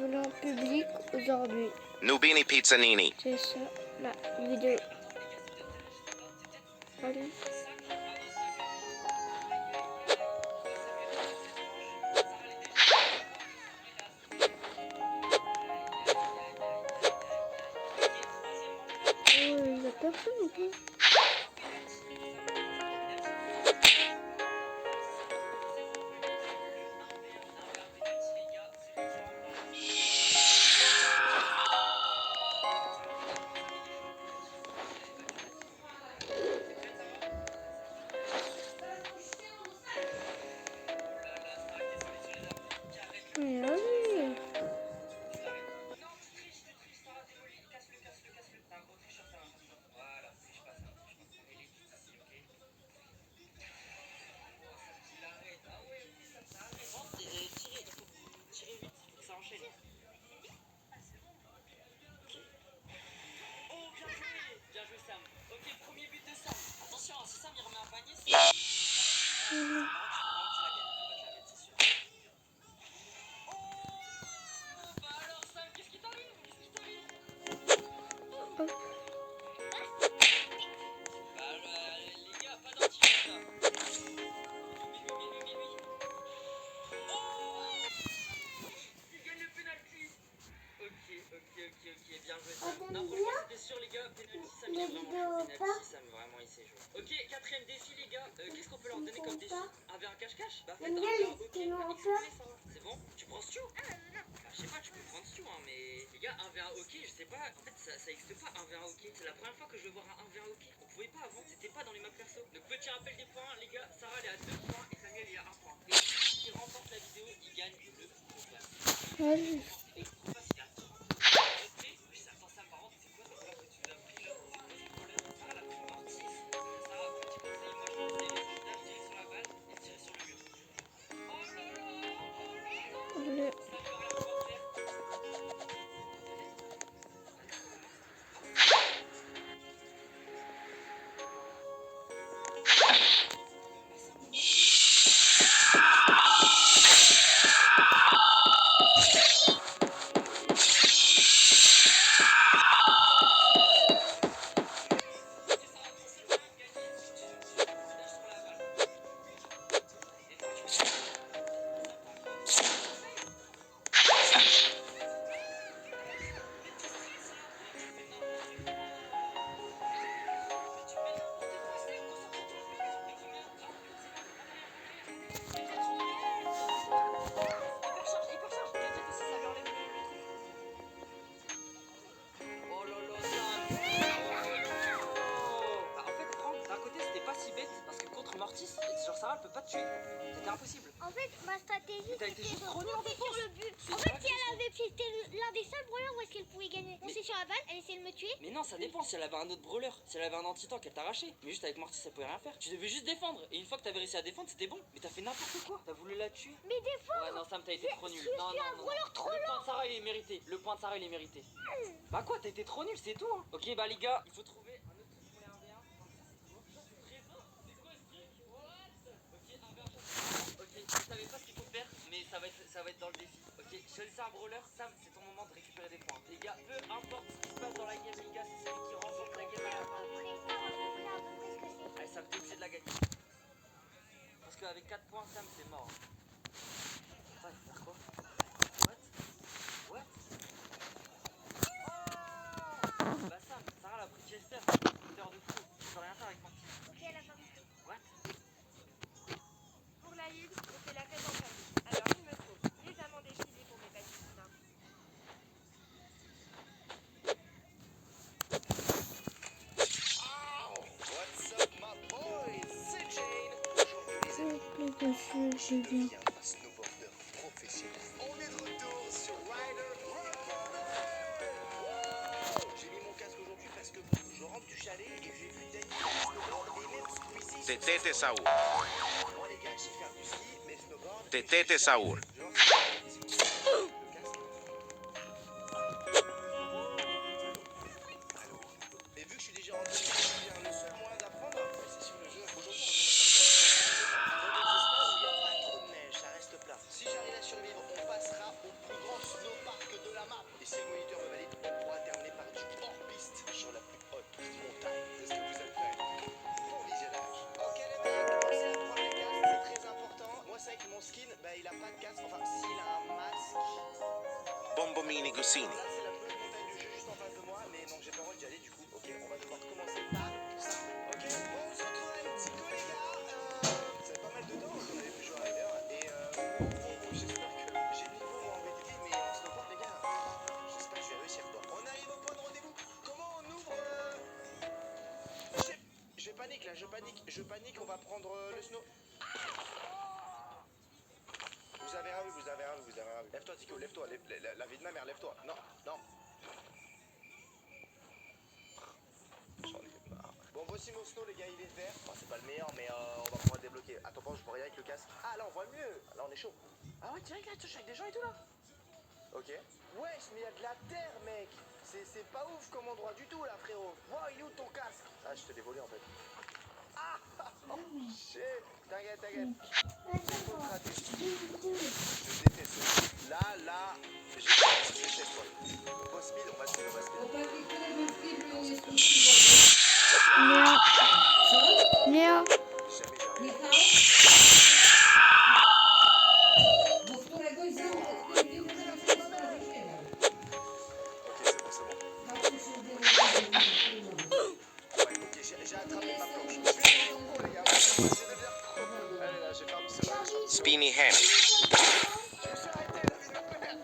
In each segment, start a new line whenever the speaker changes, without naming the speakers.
venons en public aujourd'hui.
Nubini Pizzanini.
C'est ça, la vidéo. Allez. Il n'y a personne ou pas? Mais allez.
Bien joué Sam. Ok, premier but de Sam. Attention, si Sam il remet un panier, c'est... Oh, bah alors Sam, qu'est-ce qui t'arrive?
Oh.
Bah les gars, pas d'anti là. Oh, il gagne le penalty. Ok, bien joué Sam. Non, franchement c'était sûr les gars, penalty Sam il est vraiment chaud. Penalty Sam vraiment il sait jouer. Ok, quatrième défi les gars, qu'est-ce qu'on peut leur donner comme défi? Un verre cache-cache? Bah faites un verre ok, c'est bon? Tu prends Stu? Bah, je sais pas, tu peux prendre Stu hein, mais les gars, un verre hockey, je sais pas, en fait ça existe pas un verre hockey. C'est la première fois que je vais voir un verre hockey. On pouvait pas avant, c'était pas dans les maps perso. Donc petit rappel des points, les gars, Sarah elle est à 2 points et Samuel il est à 1 point. Et celui qui remporte la vidéo, il gagne le classe.
Allez. Allez.
Mortis, genre Sarah elle peut pas te tuer. C'était impossible.
En fait, ma stratégie
Mais t'as été
c'était de
trop nul en
remonter
défense.
sur le but.
C'est
En fait,
pas
si elle avait, c'était l'un des seuls brawlers où est-ce qu'elle pouvait gagner. On s'est sur la balle, elle essayait de me tuer.
Mais non, ça dépend si elle avait un autre brawler. Si elle avait un anti-tank, elle t'arrachait. Mais juste avec Mortis, elle pouvait rien faire. Tu devais juste défendre. Et une fois que t'avais réussi à défendre, c'était bon. Mais t'as fait n'importe quoi. T'as voulu la tuer.
Mais défendre.
Ouais, non, Sam, t'as été trop nul.
Je suis un brawler trop
Le point
lent.
de Sarah, il est mérité. Le point de Sarah, il est mérité. Bah quoi, t'as été trop nul, c'est tout. Hein. Ok, bah les gars, il faut trouver un autre truc pour les 1v1. Trésor, c'est quoi ce truc? Ok, un verre chasse. Ok, je savais pas ce qu'il faut faire, mais ça va être dans le défi. Ok, choisis un brawler, Sam, c'est ton moment de récupérer des points. Les gars, peu importe ce qui se passe dans la game, les gars, c'est celui qui remporte la game à la fin. Allez, Sam, t'es obligé de la gagner. Parce qu'avec 4 points, Sam, c'est mort. Attends, il faut faire quoi? What? Oh bah Sam, Sarah l'a pris Chester, leader de fou. Tu peux rien faire avec Mortis.
Ok, elle a pas vu.
What?
Pour la heal, on fait la fête en famille. Alors il me faut des amandes effilées pour mes pâtisses simples.
What's up, my boys? C'est Jane. Aujourd'hui, les amis,
Je viens.
un snowboarder professionnel. On est de retour sur Ryder Rockboarder. J'ai mis mon casque aujourd'hui parce que je rentre du chalet et j'ai vu Danny snowboard et même Squeezie.
Tetete Saour.
Moi les gars, je sais faire du ski, mais snowboard.
Tetete Saour.
Et vu que je suis déjà rentré, le seul moyen d'apprendre, c'est sur le jeu. Aujourd'hui, on va commencer par ça. Dans des espaces où il n'y a pas trop de neige, ça reste plat. Si j'arrive à survivre, on passera au plus grand snowpark pas de casque, enfin s'il a un masque.
Bombomini Gusini.
Là c'est la petite montagne du jeu juste en face de moi, mais donc j'ai pas le droit d'y aller du coup. Ok, on va devoir commencer par ça. Ok, on se retrouve à un petit coup les gars. Ça fait pas mal de temps qu'on avait plus joué à Rider. Et j'espère que j'ai le niveau en VTT, mais on se revoit les gars. J'espère que je vais réussir quoi. On arrive au point de rendez-vous. Comment on ouvre Je panique là, je panique, on va prendre le snow. Vous avez rien vu. Lève-toi Tico, lève-toi, la vie de ma mère, lève-toi. Non. J'en ai marre. Bon, voici mon snow les gars, il est vert. Bon, c'est pas le meilleur, mais on va pouvoir le débloquer. Attends, je vois rien avec le casque. Ah là on voit mieux, là on est chaud. Ah ouais, direct là, tu touches avec des gens et tout là. Ok. Wesh, mais il y a de la terre mec. C'est pas ouf comme endroit du tout là frérot. Wow, il est où ton casque? Ah, je te l'ai volé en fait. Ah oh shit. T'inquiète. Faut te rater. Je déteste. Là, je déteste toi. Au speed, on va speed.
Léa.
Jamais. Ok, c'est bon. Ouais, ok, j'ai attrapé ma planche. Je vais devenir pro, les gars. Je vais devenir pro. Allez, là, j'ai fermé ce match.
Spini Hammy.
Je me suis arrêté, la vie de ma mère.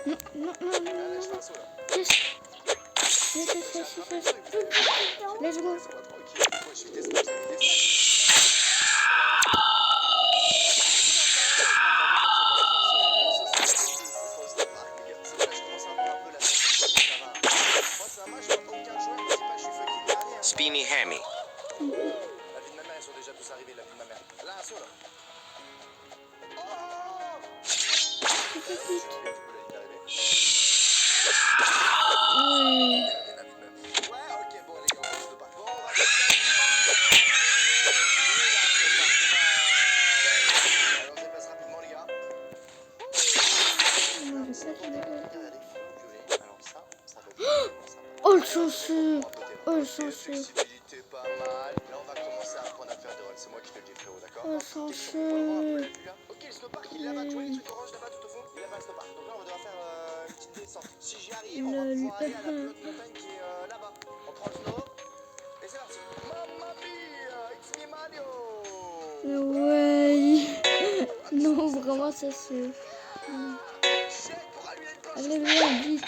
Non.
Allez, je fais un saut, là.
Yes. Let's go.
Laisse-moi tranquille. Moi, je suis des snaps, j'ai mis des snaps.
Spini Hammy.
La vie de ma mère, ils sont déjà tous arrivés, la vie de ma mère. Là, un saut, là. Ouais, ok, bon, les gars, on se bat. Bon, on va allez, on se déplace rapidement, les gars. Alors ça va être
Oh le chanceux. Oh le chanceux.
flexibilité pas mal. Là, on va commencer à apprendre à faire des rolls. C'est moi qui te le dis, frérot, d'accord?
Oh le chanceux.
Ok, le snowpark, il est là-bas. Tu vois les trucs orange là-bas tout au fond? Il est là-bas, le snowpark. Donc là, on va devoir faire une petite descente. Si j'y arrive, on va pouvoir aller à la plus haute montagne qui est là-bas. On prend le snow. Et c'est parti. Mamma mia, it's me Mario.
Ouais. Non, vraiment, ça c'est.
Check pour allumer une planche.
Allez, viens, vite.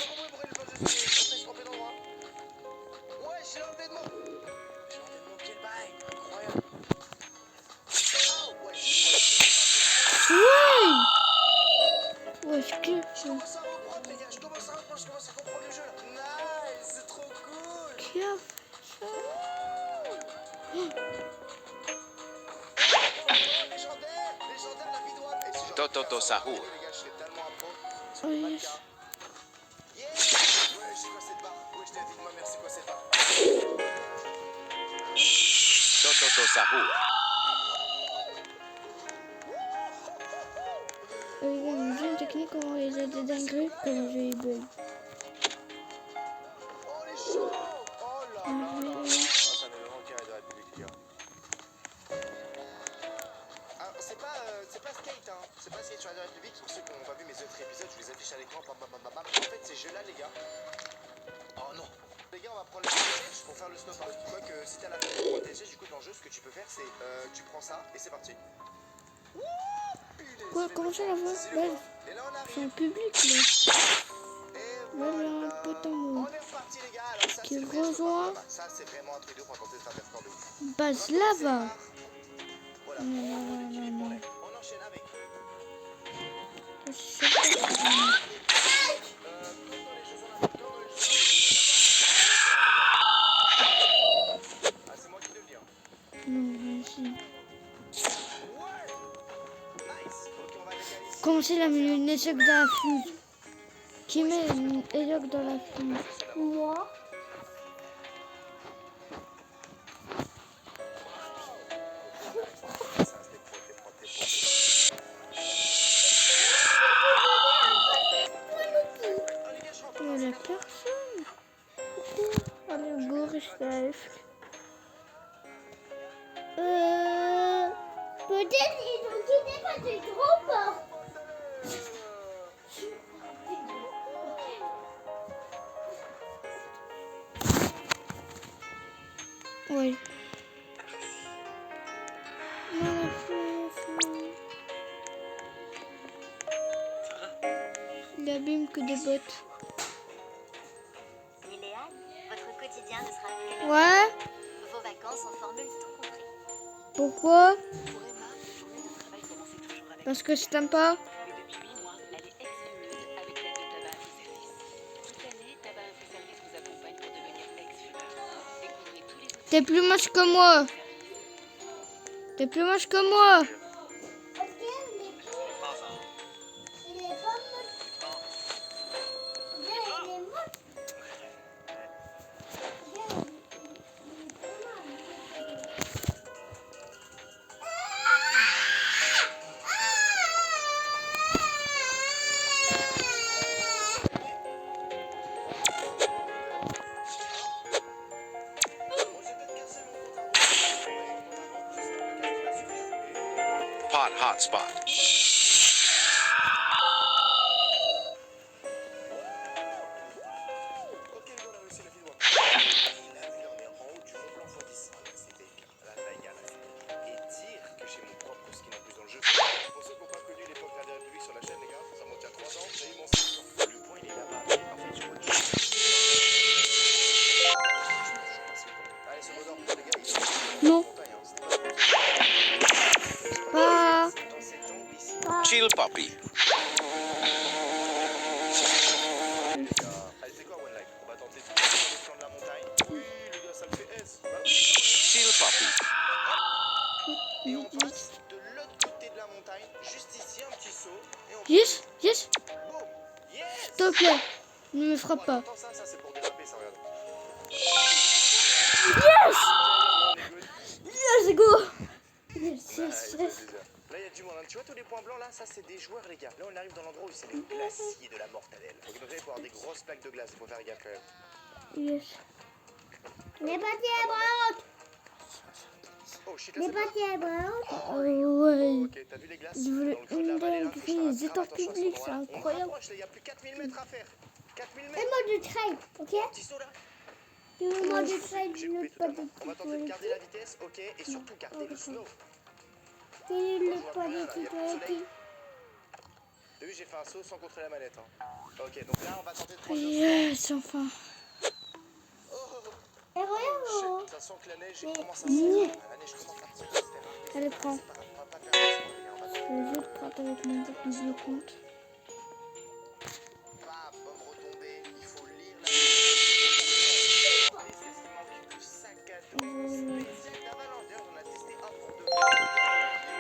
Ouais, j'ai enlevé de mon pied le bail. Incroyable. Ah, ouais,
Ouais, je kiffe.
je commence à reprendre, les gars. Je commence à comprendre le jeu là. Nice, c'est trop cool.
Qui a
Légendaire, la vidéo. Et si j'en
Tototo Sahur.
les gars, je serais tellement un pro. C'est
Oh,
pas le
yes.
cas. Yeah. Ouais, c'est quoi cette barre? Ouais, je t'ai dit de ma mère, c'est quoi cette barre?
Tototo Sahur.
Les gars, une jeune technique, on réalise des dingueries quand le jeu il bug.
Oh, les chauds. Oh là là. Ah, ça m'est vraiment carré de la République, les gars. Alors, c'est pas skate, hein. C'est pas skate sur la République. Pour ceux qui n'ont pas vu mes autres épisodes, je les affiche à l'écran. En fait, ces jeux-là, les gars. Oh non. Les gars, on va prendre le TSG pour faire le snowpark. Tu vois que si t'as la tête pour le TSG, du coup, dans le jeu, ce que tu peux faire, c'est tu prends ça et c'est parti.
Quoi, comment ça la voix? Là,
Et là, on
c'est
arrive.
un public là.
Et
Là, il y a un pote en
on
haut.
est reparti, les gars. Alors, ça,
Qui
c'est le vrai
rejoint
snowpark. Ça, c'est vraiment un truc de ouf. On va tenter de faire des scores de ouf.
Base lava.
Voilà,
Non,
on
non,
équilibre
non,
pour
non.
l'air. On enchaîne avec.
Je sais pas.
Comme dans les Jeux Olympiques. Ah, c'est moi qui le dis. Hein.
Non, vas-y.
Ouais. Nice. Ok, on va légaliser.
Comment c'est la une échec dans la fuse? Qui met une échec dans la fuse? Moi.
Ça, c'était pro, t'es pro. Ah, les gars, je rentre.
Il y a personne. Allez, go, reste à F.
Peut-être ils ont quitté j'ai trop peur.
Oui. Il abîme que des bottes.
Liléane, votre quotidien ne sera plus le même.
Ouais.
Vos vacances en formule tout compris.
Pourquoi?
Pour Emma, la journée de travail commençait toujours avec
Parce que je t'aime pas.
mais depuis 8 mois, elle est ex-fumeuse avec l'aide de Tabac Info Service. Toute l'année, Tabac Info Service vous accompagne pour devenir ex-fumeur. Découvrez tous les outils
T'es plus moche que moi.
de service.
T'es plus moche que moi.
Ok, mais il est pas moche. Bien, il est moche. Bien, il est pas mal.
Pot hotspot.
Ok, les gars, on a réussi la vidéo. La vue, on est en haut du Mont Blanc x10. C'est dégueu. Là, les gars, là, c'est dégueu. Et dire que j'ai mon propre skin en plus dans le jeu. Pour ceux qui n'ont pas connu l'époque de la République sur la chaîne, les gars, ça monte il y a 3 ans. J'ai eu mon skin. Le point, il est là-bas. Mais en fait, je vois que je suis pas sûr. Allez, ce mot d'ordre, les gars, il est
Non.
montagne, hein.
Pas.
Dans cette jungle ici.
Chill puppy.
Les gars, allez, c'est quoi One Life? On va tenter de faire le flanc de la montagne. Oui, les gars, ça me fait S. Bah oui,
Chill puppy.
et on passe de l'autre côté de la montagne, juste ici, un petit saut. Et on
Yes, yes.
boum. Yes.
S'il te plaît. Ne me frappe pas.
Attends, ça c'est pour déraper, ça, regarde.
Yes.
On est good.
Let's go. Yes,
Ouais,
yes,
ça,
yes.
déjà. Là, il y a du monde. Hein. Tu vois tous les points blancs là, ça c'est des joueurs, les gars. Là, on arrive dans l'endroit où c'est les glaciers de la mortadelle. Donc, vous allez avoir des grosses plaques de glace. Il faut faire gaffe quand même.
Yes.
Les papiers brown.
Oh shit, là
Les
c'est pas.
papiers brown.
Oh, ouais.
Ok, t'as vu les glaces?
Je voulais
Dans le creux de la
une
vallée, là,
dingue,
faut que je fasse
les
grave
étangs
attention à ce
publics, c'est
endroit-là. On
incroyable.
rapproche, là, il y a plus 4000 mètres à faire. 4000 mètres.
Fais-moi du trail, ok?
Petit saut là.
Fais-moi du trail,
J'ai
le
coupé
pas
totalement.
de
On va tenter de garder la vitesse, ok, et surtout garder le snow.
Fais le pas de sécurité.
T'as vu, j'ai fait un saut sans contrôler la manette. Hein. Ok, donc là, on va tenter de prendre le
Yes, enfin.
Oh,
Et regarde,
shit, ça sent que la neige
Mais-
commence à sortir. La neige commence à sortir.
Allez, prends.
C'est pas grave, on va pas faire ça, les gars, on va tenter.
Je vais te prendre avec mon double compte.
Pas bonne retombée, il faut lire la neige. Parce qu'il manque le sac à dos spécial d'avalanche. D'ailleurs, on a testé un pour deux.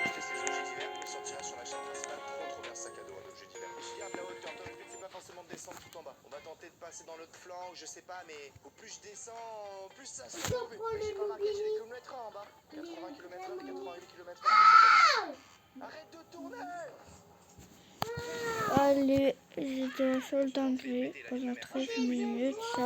J'ai testé sur l'objet d'hiver, il sortira sur la chaîne principale. Trop bien ce sac à dos, un objet d'hiver. Je garde la hauteur, toi, le but c'est pas forcément de descendre tout en bas. On va tenter de passer dans l'autre flanc, je sais pas, mais au plus je descends, plus ça se trouve. Mais j'ai pas marqué, j'ai des kilomètres en bas. 80 km/h, 88 km/h. Arrête de tourner!
Allez, j'étais au sol danger pendant 13 minutes.